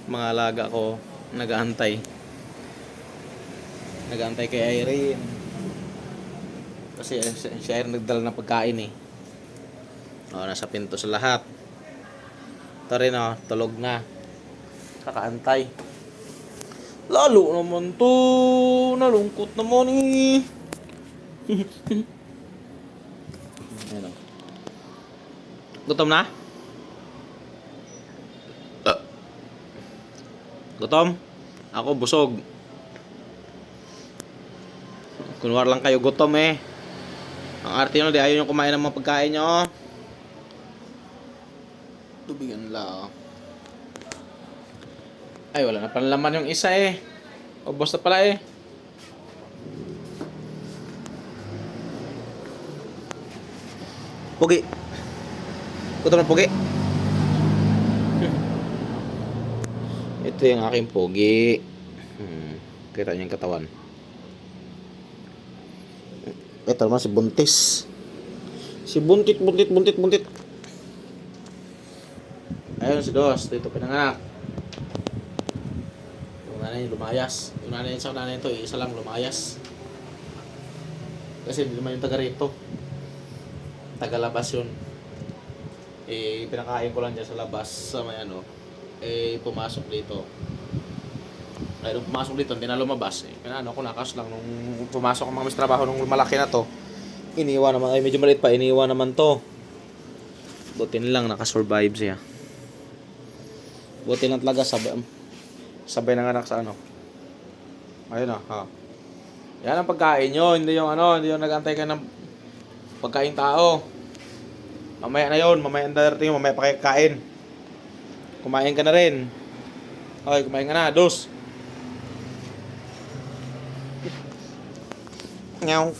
Mga alaga ko nag-aantay. Nag-aantay kay Irene. Kasi siya yung nagdala ng pagkain eh. Nasa pinto sa lahat. Ito rin tulog na. Kakaantay. Lalo naman to. Nalungkot naman eh. Ayan o. Gutom na? Gutom? Ako busog. Kunwar lang kayo gutom eh. Ang arte nyo, di ayaw nyo kumain ng mga pagkain nyo. Tubigan lang. Ay, wala na panlaman yung isa eh. Ubos na pala eh. Pugi. Gutom na pugi. Ito yung aking pugi. Kita niyo yung katawan. Ito naman si Buntis. Si Buntit. Ayun si Dos. Dito pinanganak. Yung nanay lumayas. Yung nanay sa nanay ito, isa lang lumayas. Kasi hindi naman yung taga rito. Tagalabas yun. Pinakain ko lang dyan sa labas sa may pumasok dito. Ay, nung pumasok dito, hindi na lumabas. Pinano ko nakas lang nung pumasok ang mga trabaho nung malaki na to. Iniwan naman, medyo maliit pa, iniwan naman to. Buti lang nakasurvive siya. Buti lang talaga sabay ng anak sa Ayun ha. Yan ang pagkain nyo, hindi yung hindi yung nag-antay ka ng pagkain tao. Mamaya na yun, mamaya ang darating, mamaya pa kain. Kumain ka na rin. Okay, kumain ka na, Dos. Meow.